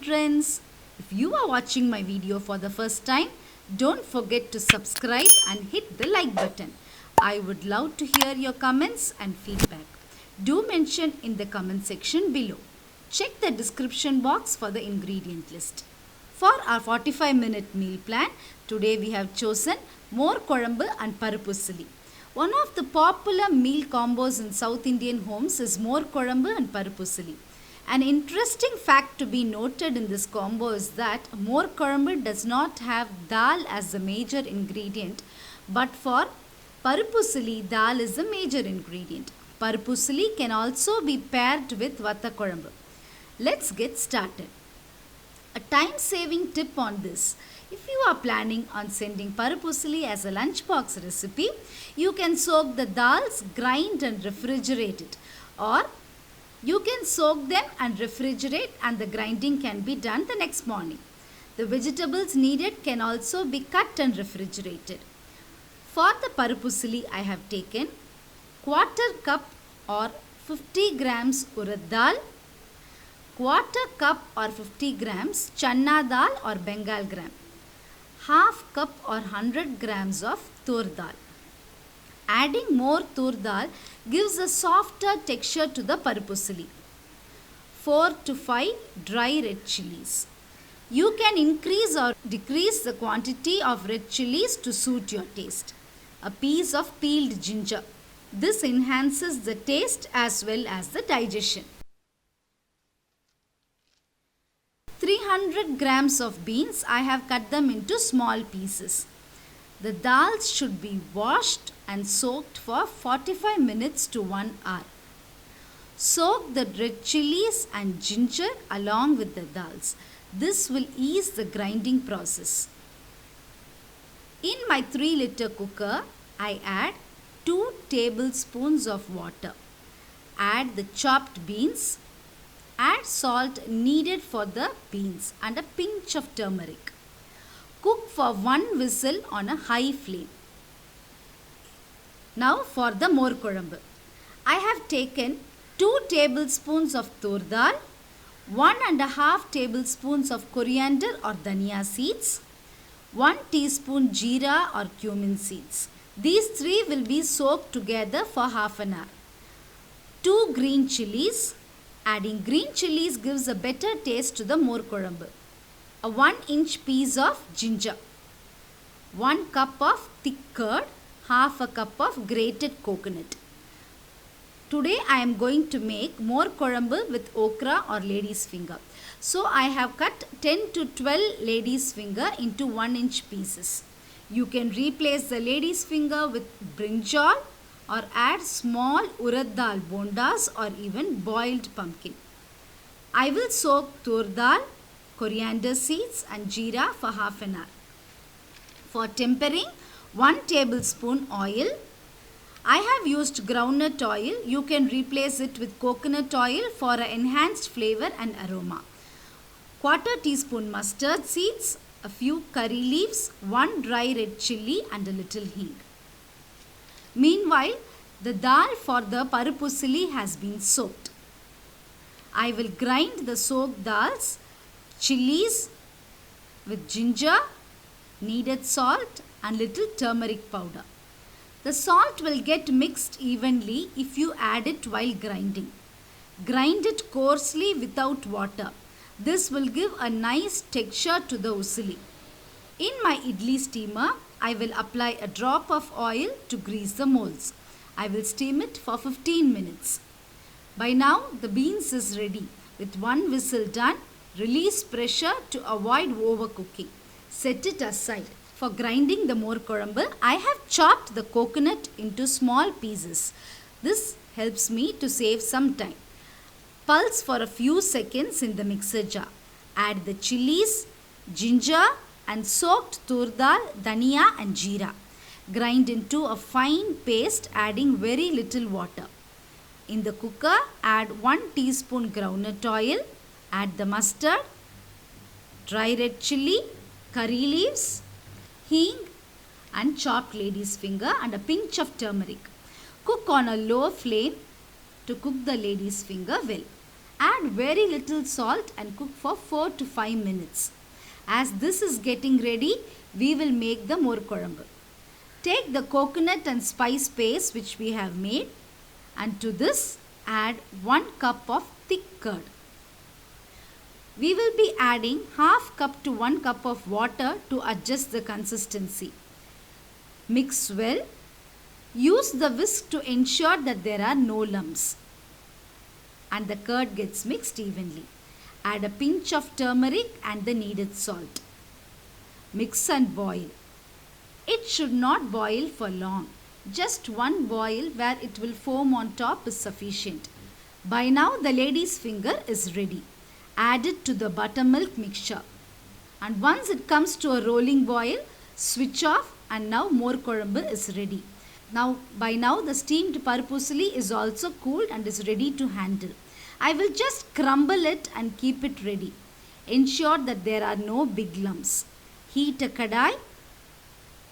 friends. If you are watching my video for the first time, don't forget to subscribe and hit the like button. I would love to hear your comments and feedback. Do mention in the comment section below. Check the description box for the ingredient list. For our 45-minute meal plan, today we have chosen more kolambu and parupusili. One of the popular meal combos in South Indian homes is more kolambu and parupusili. An interesting fact to be noted in this combo is that more kolambu does not have dal as the major ingredient, but for parupusili, dal is the major ingredient. Parupusili can also be paired with vata kolambu. Let's get started. A time-saving tip on this. If you are planning on sending parupusili as a lunchbox recipe, you can soak the dals, grind and refrigerate it. Or you can soak them and refrigerate, and the grinding can be done the next morning. The vegetables needed can also be cut and refrigerated. For the parupusili, I have taken quarter cup or 50 grams urad dal, quarter cup or 50 grams channa dal or Bengal gram, half cup or 100 grams of tur dal. Adding more tur dal gives a softer texture to the parupusili. 4 to 5 dry red chilies. You can increase or decrease the quantity of red chilies to suit your taste. A piece of peeled ginger. This enhances the taste as well as the digestion. 300 grams of beans, I have cut them into small pieces. The dals should be washed and soaked for 45 minutes to 1 hour. Soak the red chilies and ginger along with the dals. This will ease the grinding process. In my 3-liter cooker, I add 2 tablespoons of water. Add the chopped beans. Add salt needed for the beans and a pinch of turmeric. Cook for 1 whistle on a high flame. Now for the more kolambu. I have taken 2 tablespoons of tur dal, 1.5 tablespoons of coriander or dhania seeds, 1 teaspoon jeera or cumin seeds. These 3 will be soaked together for half an hour. 2 green chilies. Adding green chilies gives a better taste to the more kolambu. A 1-inch piece of ginger. 1 cup of thick curd. Half a cup of grated coconut. Today I am going to make more kolambu with okra or lady's finger. So I have cut 10 to 12 lady's finger into 1-inch pieces. You can replace the lady's finger with brinjal or add small urad dal bondas or even boiled pumpkin. I will soak tur dal, coriander seeds and jeera for half an hour. For tempering, 1 tablespoon oil. I have used groundnut oil. You can replace it with coconut oil for an enhanced flavor and aroma. 1/4 teaspoon mustard seeds, a few curry leaves, 1 dry red chilli and a little hing. Meanwhile, the dal for the parupusili has been soaked. I will grind the soaked dals, chilies with ginger, needed salt and little turmeric powder. The salt will get mixed evenly if you add it while grinding. Grind it coarsely without water. This will give a nice texture to the usili. In my idli steamer, I will apply a drop of oil to grease the molds. I will steam it for 15 minutes. By now, the beans is ready. With 1 whistle done, release pressure to avoid overcooking. Set it aside. For grinding the more kolambu, I have chopped the coconut into small pieces. This helps me to save some time. Pulse for a few seconds in the mixer jar. Add the chilies, ginger and soaked tur dal, dhania and jeera. Grind into a fine paste, adding very little water. In the cooker, add 1 teaspoon groundnut oil. Add the mustard, dry red chilli, curry leaves, hing and chopped lady's finger and a pinch of turmeric. Cook on a low flame to cook the lady's finger well. Add very little salt and cook for 4 to 5 minutes. As this is getting ready, we will make the more kolambu. Take the coconut and spice paste which we have made, and to this add 1 cup of thick curd. We will be adding half cup to 1 cup of water to adjust the consistency. Mix well. Use the whisk to ensure that there are no lumps and the curd gets mixed evenly. Add a pinch of turmeric and the needed salt. Mix and boil. It should not boil for long. Just one boil where it will foam on top is sufficient. By now the lady's finger is ready. Add it to the buttermilk mixture. And once it comes to a rolling boil, switch off and now more kolambu is ready. By now the steamed parupusili is also cooled and is ready to handle. I will just crumble it and keep it ready. Ensure that there are no big lumps. Heat a kadai.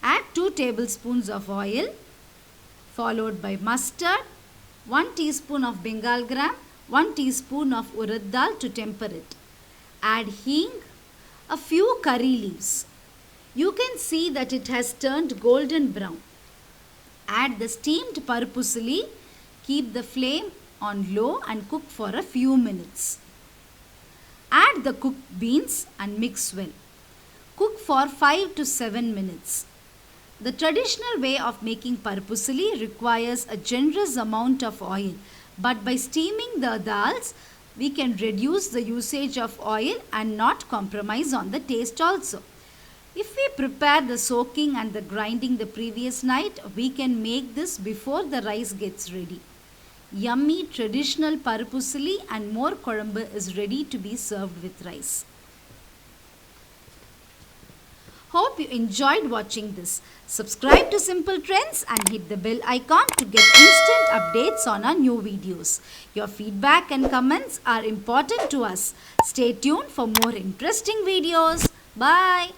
Add 2 tablespoons of oil followed by mustard, 1 teaspoon of Bengal gram, 1 teaspoon of urad dal to temper it. Add hing, a few curry leaves. You can see that it has turned golden brown. Add the steamed parupusili. Keep the flame on low and cook for a few minutes. Add the cooked beans and mix well. Cook for 5 to 7 minutes. The traditional way of making parupusili requires a generous amount of oil, but by steaming the dals, we can reduce the usage of oil and not compromise on the taste also. If we prepare the soaking and the grinding the previous night, we can make this before the rice gets ready. Yummy traditional parupusili and more kolambu is ready to be served with rice. Hope you enjoyed watching this. Subscribe to Simple Trends and hit the bell icon to get instant updates on our new videos. Your feedback and comments are important to us. Stay tuned for more interesting videos. Bye.